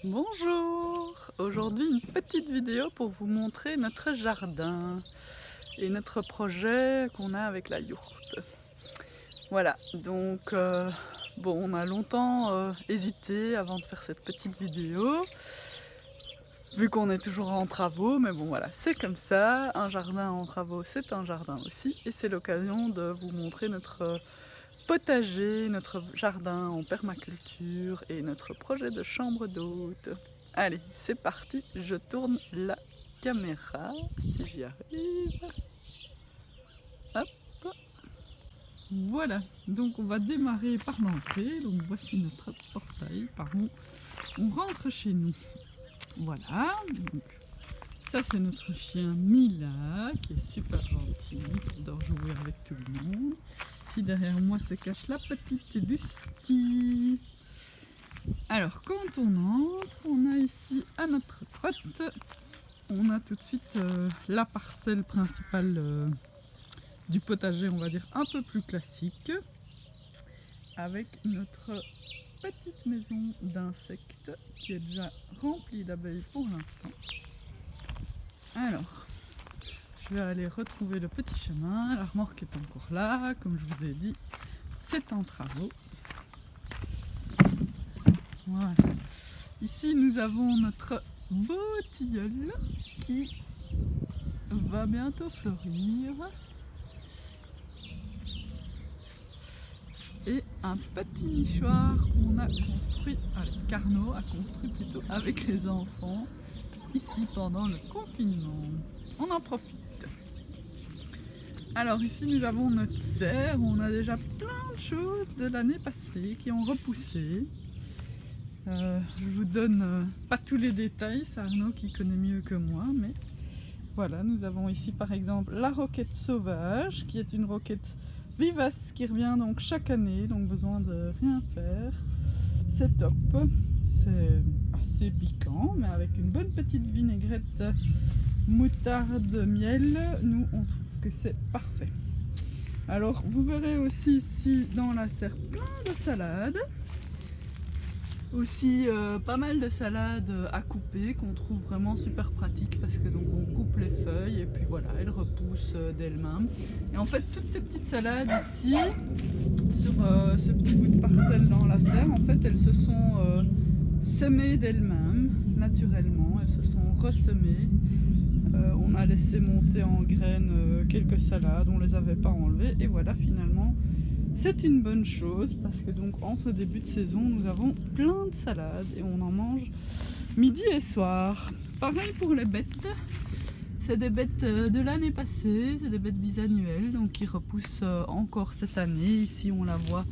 Bonjour! Aujourd'hui une petite vidéo pour vous montrer notre jardin et notre projet qu'on a avec la yourte. Voilà, donc bon, on a longtemps hésité avant de faire cette petite vidéo, vu qu'on est toujours en travaux, mais bon voilà, c'est comme ça, un jardin en travaux c'est un jardin aussi, et c'est l'occasion de vous montrer notre potager, notre jardin en permaculture et notre projet de chambre d'hôte. Allez, c'est parti, je tourne la caméra, si j'y arrive. Hop. Voilà, donc on va démarrer par l'entrée. Donc voici notre portail par où on rentre chez nous. Voilà, donc ça c'est notre chien Mila qui est super gentil, qui adore jouer avec tout le monde. Ici derrière moi se cache la petite Lusty. Alors quand on entre, on a ici à notre droite, on a tout de suite la parcelle principale du potager, on va dire un peu plus classique, avec notre petite maison d'insectes qui est déjà remplie d'abeilles pour l'instant. Alors, je vais aller retrouver le petit chemin, la remorque est encore là, comme je vous ai dit, c'est en travaux. Voilà. Ici nous avons notre beau tilleul qui va bientôt fleurir. Et un petit nichoir qu'on a construit, Carnot a construit plutôt avec les enfants, ici pendant le confinement. On en profite. Alors ici nous avons notre serre, où on a déjà plein de choses de l'année passée qui ont repoussé. Je vous donne pas tous les détails, c'est Arnaud qui connaît mieux que moi, mais voilà, nous avons ici par exemple la roquette sauvage, qui est une roquette vivace qui revient donc chaque année, donc besoin de rien faire. C'est top, c'est assez piquant, mais avec une bonne petite vinaigrette moutarde miel, nous on trouve que c'est parfait. Alors vous verrez aussi ici dans la serre plein de salades. Aussi pas mal de salades à couper qu'on trouve vraiment super pratique parce que donc on coupe les feuilles et puis voilà, elles repoussent d'elles-mêmes. Et en fait toutes ces petites salades ici sur ce petit bout de parcelle dans la serre, en fait elles se sont semées d'elles-mêmes naturellement, elles se sont ressemées. On a laissé monter en graines quelques salades, on les avait pas enlevées et voilà, finalement c'est une bonne chose parce que donc en ce début de saison nous avons plein de salades et on en mange midi et soir. Pareil pour les bêtes, c'est des bêtes de l'année passée, c'est des bêtes bisannuelles donc qui repoussent encore cette année. Ici on la voit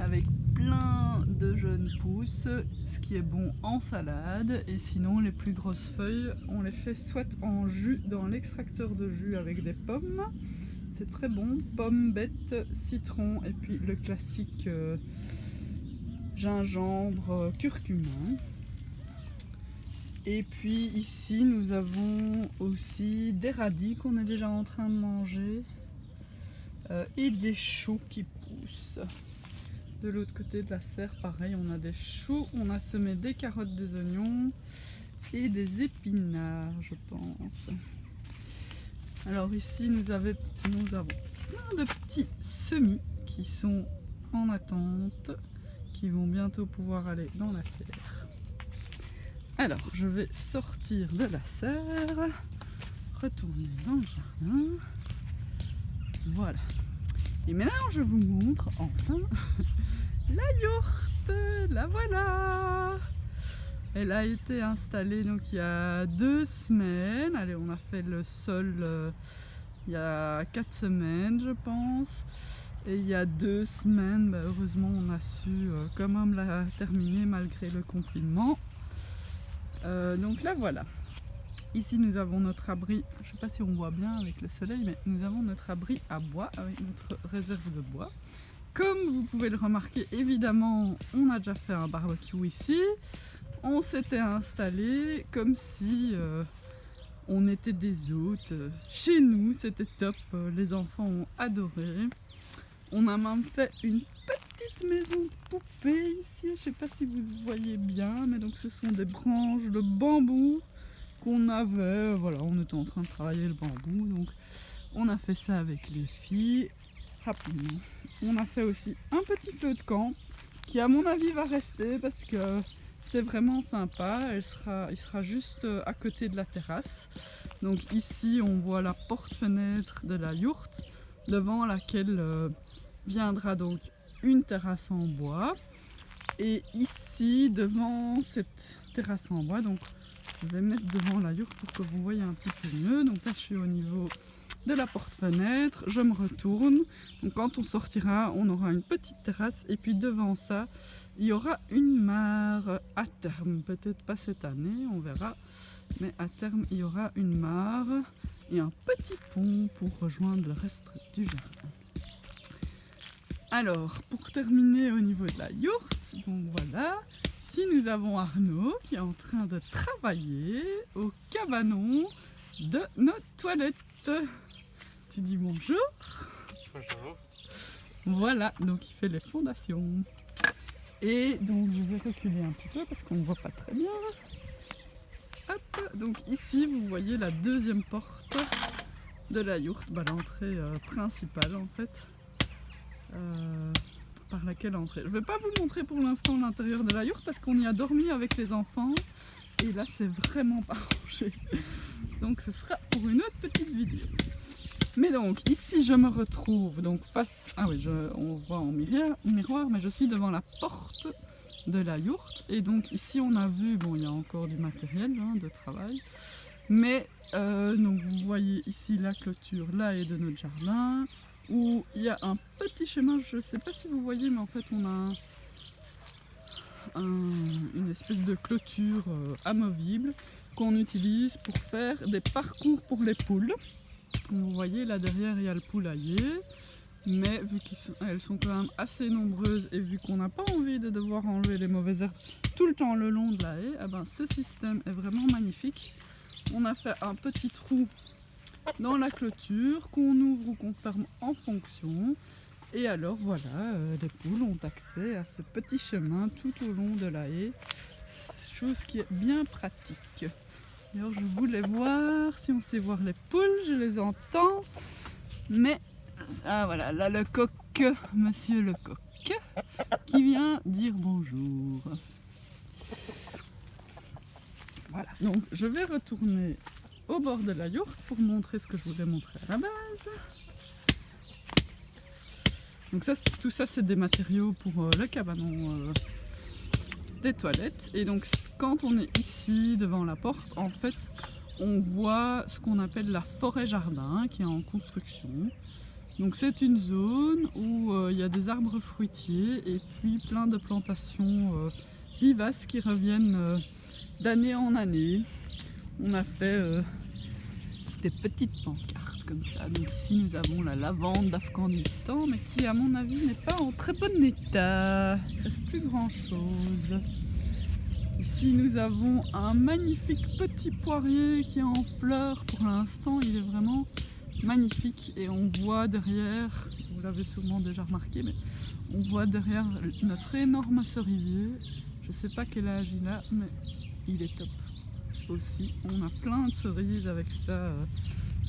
avec plein de jeunes pousses, ce qui est bon en salade, et sinon les plus grosses feuilles on les fait soit en jus dans l'extracteur de jus avec des pommes. C'est très bon, pommes, bêtes, citron et puis le classique gingembre, curcuma. Et puis ici nous avons aussi des radis qu'on est déjà en train de manger et des choux qui poussent. De l'autre côté de la serre, pareil, on a des choux, on a semé des carottes, des oignons et des épinards, je pense. Alors ici nous avons plein de petits semis qui sont en attente, qui vont bientôt pouvoir aller dans la terre. Alors je vais sortir de la serre, retourner dans le jardin. Voilà. Et maintenant je vous montre enfin la yourte. La voilà. Elle a été installée donc il y a 2 semaines. Allez, on a fait le sol il y a 4 semaines je pense. Et il y a 2 semaines, heureusement on a su quand même la terminer malgré le confinement. Donc là voilà. Ici nous avons notre abri, je ne sais pas si on voit bien avec le soleil, mais nous avons notre abri à bois avec notre réserve de bois. Comme vous pouvez le remarquer, évidemment on a déjà fait un barbecue ici. On s'était installé comme si on était des hôtes chez nous, c'était top, les enfants ont adoré. On a même fait une petite maison de poupée ici. Je ne sais pas si vous voyez bien, mais donc ce sont des branches de bambou qu'on avait. Voilà, on était en train de travailler le bambou, donc on a fait ça avec les filles rapidement. On a fait aussi un petit feu de camp qui, à mon avis, va rester parce que c'est vraiment sympa. Il sera juste à côté de la terrasse. Donc ici, on voit la porte-fenêtre de la yourte, devant laquelle viendra donc une terrasse en bois. Et ici, devant cette terrasse en bois, donc je vais mettre devant la yourte pour que vous voyez un petit peu mieux. Donc là, je suis au niveau de la porte-fenêtre, je me retourne. Donc quand on sortira, on aura une petite terrasse et puis devant ça, il y aura une mare à terme. Peut-être pas cette année, on verra. Mais à terme, il y aura une mare et un petit pont pour rejoindre le reste du jardin. Alors, pour terminer au niveau de la yourte, donc voilà, ici nous avons Arnaud qui est en train de travailler au cabanon de nos toilettes. Tu dis bonjour. Bonjour. Voilà, donc il fait les fondations. Et donc je vais reculer un petit peu parce qu'on ne voit pas très bien. Hop, donc ici vous voyez la deuxième porte de la yourte, l'entrée principale en fait. Par laquelle entrer. Je ne vais pas vous montrer pour l'instant l'intérieur de la yourte parce qu'on y a dormi avec les enfants et là c'est vraiment pas rangé. Donc ce sera pour une autre petite vidéo. Mais donc ici je me retrouve donc face, on voit en miroir, mais je suis devant la porte de la yourte et donc ici on a vu, il y a encore du matériel de travail, mais donc vous voyez ici la clôture là est de notre jardin où il y a un petit chemin, je ne sais pas si vous voyez, mais en fait on a une espèce de clôture amovible qu'on utilise pour faire des parcours pour les poules. Vous voyez là derrière il y a le poulailler, mais vu qu'elles sont quand même assez nombreuses et vu qu'on n'a pas envie de devoir enlever les mauvaises herbes tout le temps le long de la haie, ce système est vraiment magnifique. On a fait un petit trou dans la clôture qu'on ouvre ou qu'on ferme en fonction. Et alors voilà, les poules ont accès à ce petit chemin tout au long de la haie, chose qui est bien pratique. Alors je voulais voir si on sait voir les poules, je les entends, mais voilà, là le coq, monsieur le coq, qui vient dire bonjour. Voilà, donc je vais retourner au bord de la yourte pour montrer ce que je voulais montrer à la base. Donc tout ça c'est des matériaux pour le cabanon des toilettes. Et donc quand on est ici devant la porte, en fait on voit ce qu'on appelle la forêt jardin qui est en construction. Donc c'est une zone où il y a des arbres fruitiers et puis plein de plantations vivaces qui reviennent d'année en année. On a fait des petites pancartes comme ça. Donc ici nous avons la lavande d'Afghanistan, mais qui à mon avis n'est pas en très bon état. Il ne reste plus grand chose. Ici nous avons un magnifique petit poirier qui est en fleurs pour l'instant. Il est vraiment magnifique et on voit derrière, vous l'avez sûrement déjà remarqué, mais on voit derrière notre énorme cerisier. Je ne sais pas quel âge il a, mais il est top aussi. On a plein de cerises avec ça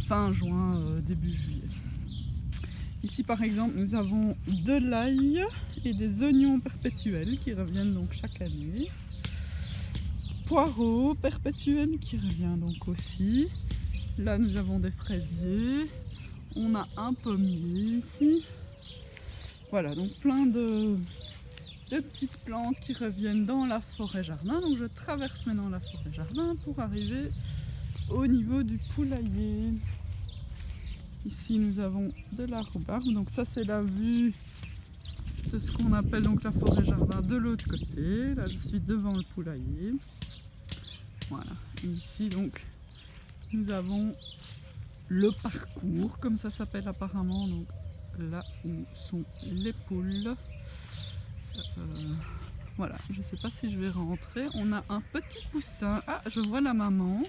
fin juin, début juillet. Ici par exemple nous avons de l'ail et des oignons perpétuels qui reviennent donc chaque année. Poireaux perpétuels qui revient donc aussi. Là nous avons des fraisiers. On a un pommier ici. Voilà, donc plein de petites plantes qui reviennent dans la forêt jardin. Donc je traverse maintenant la forêt jardin pour arriver au niveau du poulailler. Ici nous avons de la rhubarbe. Donc ça c'est la vue de ce qu'on appelle donc la forêt jardin de l'autre côté. Là je suis devant le poulailler. Voilà. Et ici donc nous avons le parcours, comme ça s'appelle apparemment. Donc là où sont les poules. Voilà, je ne sais pas si je vais rentrer. On a un petit poussin. Ah, je vois la maman.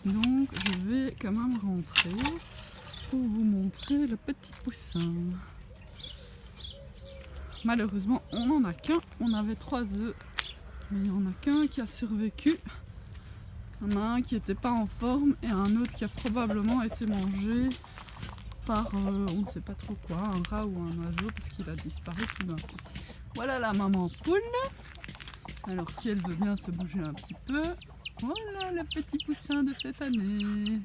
Donc je vais quand même rentrer pour vous montrer le petit poussin. malheureusement on n'en a qu'un. On avait 3 œufs, mais il n'y en a qu'un qui a survécu. Il y en a un qui n'était pas en forme et un autre qui a probablement été mangé par on ne sait pas trop quoi, un rat ou un oiseau, parce qu'il a disparu tout d'un coup. Voilà la maman poule. Alors si elle veut bien se bouger un petit peu, voilà le petit poussin de cette année.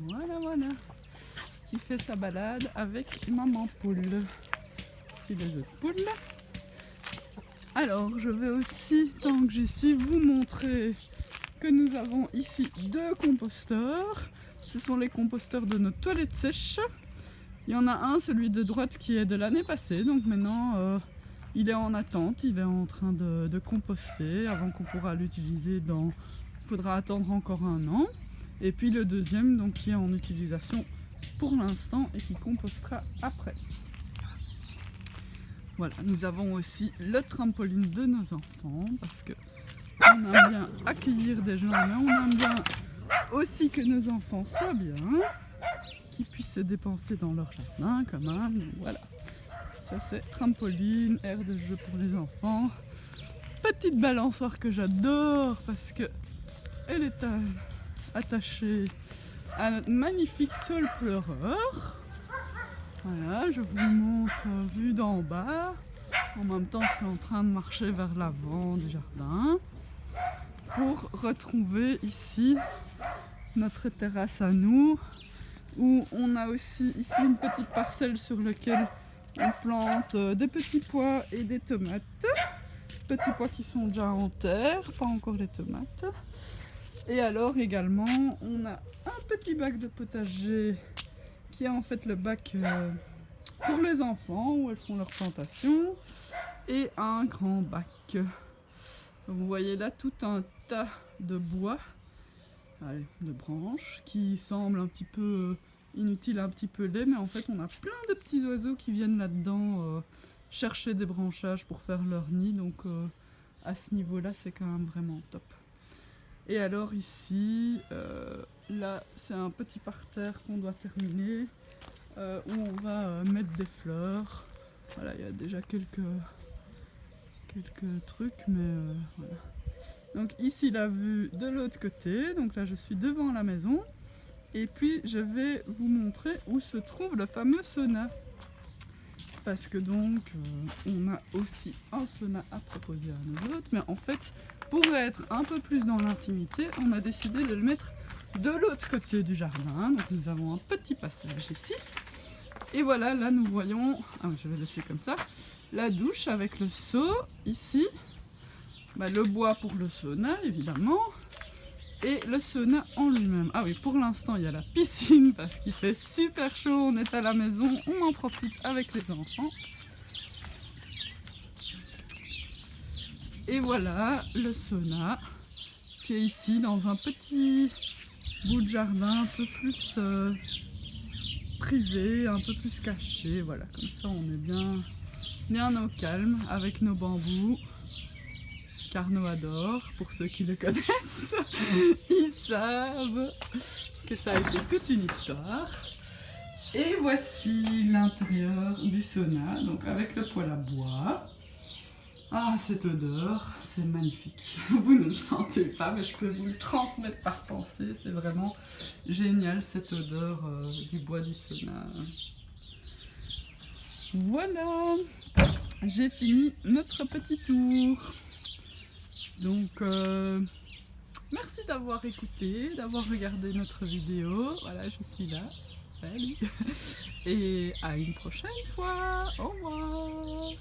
Voilà, qui fait sa balade avec maman poule. Ici les œufs de poule. Alors je vais aussi, tant que j'y suis, vous montrer que nous avons ici 2 composteurs. Ce sont les composteurs de nos toilettes sèches. Il y en a un, celui de droite, qui est de l'année passée, donc maintenant il est en attente, il est en train de composter avant qu'on pourra l'utiliser dans... Il faudra attendre encore 1 an. Et puis le deuxième, donc, qui est en utilisation pour l'instant et qui compostera après. Voilà, nous avons aussi le trampoline de nos enfants parce que on aime bien accueillir des gens, mais on aime bien aussi que nos enfants soient bien, qu'ils puissent se dépenser dans leur jardin quand même. Donc voilà, ça c'est trampoline, aire de jeu pour les enfants. Petite balançoire que j'adore parce que elle est attachée à notre magnifique saule pleureur. Voilà, je vous montre vue d'en bas. En même temps, je suis en train de marcher vers l'avant du jardin pour retrouver ici notre terrasse à nous, où on a aussi ici une petite parcelle sur laquelle on plante des petits pois et des tomates. Petits pois qui sont déjà en terre, pas encore les tomates. Et alors également, on a un petit bac de potager qui est en fait le bac pour les enfants où elles font leur plantation, et un grand bac. Vous voyez là tout un tas de bois, de branches qui semblent un petit peu inutiles, un petit peu laids, mais en fait on a plein de petits oiseaux qui viennent là-dedans chercher des branchages pour faire leur nid, donc à ce niveau-là c'est quand même vraiment top. Et alors ici, là c'est un petit parterre qu'on doit terminer, où on va mettre des fleurs. Voilà, il y a déjà quelques trucs, mais voilà. Donc ici la vue de l'autre côté, donc là je suis devant la maison, et puis je vais vous montrer où se trouve le fameux sauna. Parce que donc on a aussi un sauna à proposer à nous autres, mais en fait pour être un peu plus dans l'intimité, on a décidé de le mettre de l'autre côté du jardin. Donc nous avons un petit passage ici. Et voilà, là nous voyons, je vais laisser comme ça, la douche avec le seau ici, le bois pour le sauna évidemment, et le sauna en lui-même. Ah oui, pour l'instant il y a la piscine parce qu'il fait super chaud, on est à la maison, on en profite avec les enfants. Et voilà le sauna qui est ici dans un petit bout de jardin un peu plus privé, un peu plus caché. Voilà, comme ça on est bien au calme avec nos bambous qu'Arnaud adore. Pour ceux qui le connaissent, ils savent que ça a été toute une histoire. Et voici l'intérieur du sauna, donc avec le poêle à bois. Ah, cette odeur, c'est magnifique. Vous ne le sentez pas, mais je peux vous le transmettre par pensée. C'est vraiment génial, cette odeur du bois du sauna. Voilà, j'ai fini notre petit tour. Donc, merci d'avoir écouté, d'avoir regardé notre vidéo. Voilà, je suis là. Salut. Et à une prochaine fois. Au revoir.